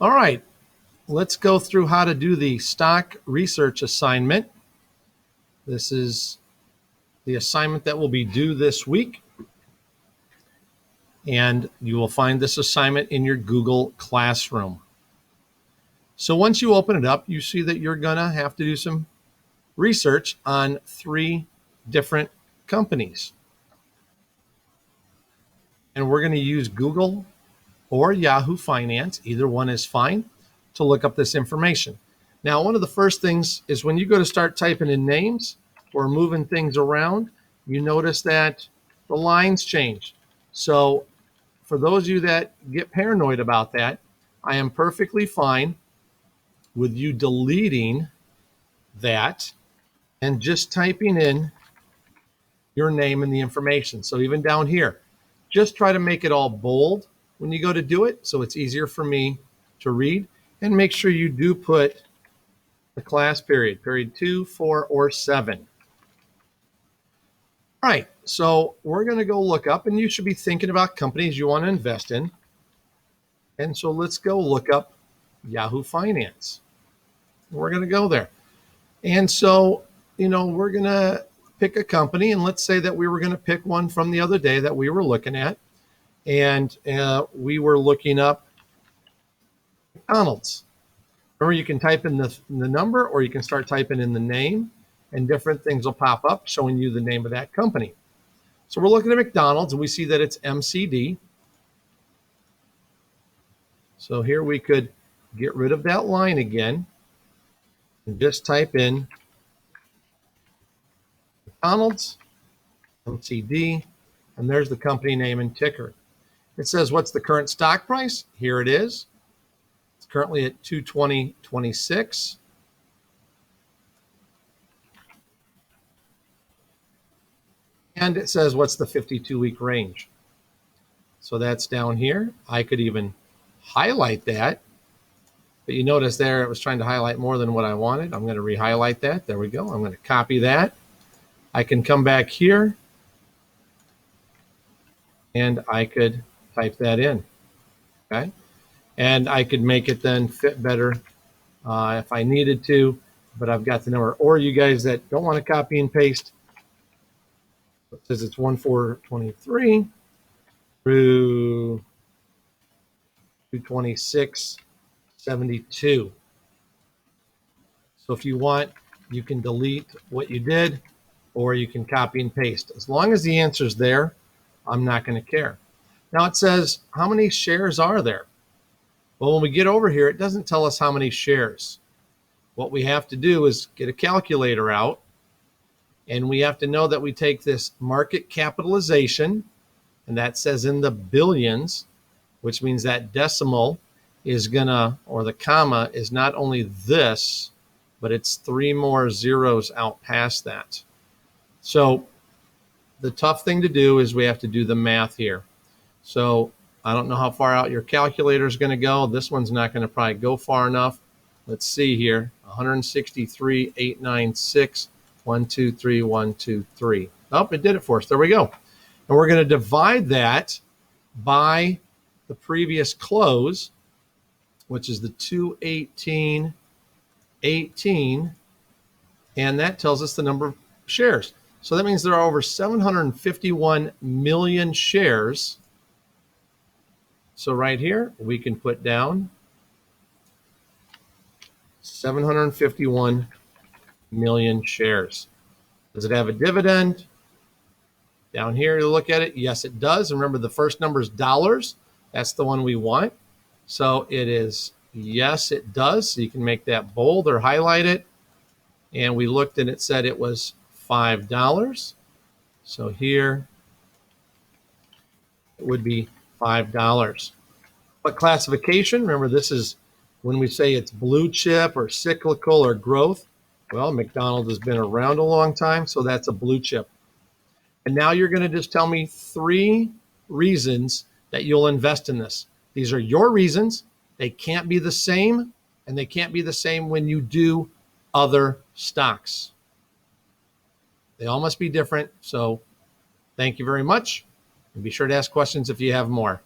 All right, let's go through how to do the stock research assignment. This is the assignment that will be due this week. And you will find this assignment in your Google Classroom. So once you open it up, you see that you're going to have to do some research on 3 different companies. And we're going to use Google or Yahoo Finance, either one is fine, to look up this information. Now, one of the first things is when you go to start typing in names or moving things around, you notice that the lines change. So for those of you that get paranoid about that, I am perfectly fine with you deleting that and just typing in your name and the information. So even down here, just try to make it all bold when you go to do it so it's easier for me to read, and make sure you do put the class period 2, 4, or 7. All right, so we're going to go look up, and you should be thinking about companies you want to invest in. And so let's go look up Yahoo Finance. We're going to go there. And so, we're going to pick a company, and let's say that we were going to pick one from the other day that we were looking at, and we were looking up McDonald's. Remember, you can type in the number, or you can start typing in the name, and different things will pop up showing you the name of that company. So we're looking at McDonald's, and we see that it's MCD. So here we could get rid of that line again and just type in McDonald's, MCD, and there's the company name and ticker. It says, what's the current stock price? Here it is. It's currently at $220.26. And it says, what's the 52-week range? So that's down here. I could even highlight that. But you notice there it was trying to highlight more than what I wanted. I'm going to re-highlight that. There we go. I'm going to copy that. I can come back here, and I could type that in. Okay. And I could make it then fit better if I needed to, but I've got the number. Or you guys that don't want to copy and paste, it says it's 1/4/23 through 226.72. So if you want, you can delete what you did, or you can copy and paste. As long as the answer's there, I'm not going to care. Now it says, how many shares are there? Well, when we get over here, it doesn't tell us how many shares. What we have to do is get a calculator out, and we have to know that we take this market capitalization, and that says in the billions, which means that decimal is gonna, or the comma is not only this, but it's 3 more zeros out past that. So the tough thing to do is we have to do the math here. So I don't know how far out your calculator is going to go. This one's not going to probably go far enough. Let's see here. 163,896, 123, 123. Oh, it did it for us. There we go. And we're going to divide that by the previous close, which is the 218.18, and that tells us the number of shares. So that means there are over 751 million shares. So right here, we can put down 751 million shares. Does it have a dividend? Down here, you look at it. Yes, it does. Remember, the first number is dollars. That's the one we want. So it is, yes, it does. So you can make that bold or highlight it. And we looked and it said it was $5. So here it would be $5. What classification? Remember, this is when we say it's blue chip or cyclical or growth. Well, McDonald's has been around a long time, so that's a blue chip. And now you're going to just tell me 3 reasons that you'll invest in this. These are your reasons. They can't be the same, and they can't be the same when you do other stocks. They all must be different. So thank you very much. And be sure to ask questions if you have more.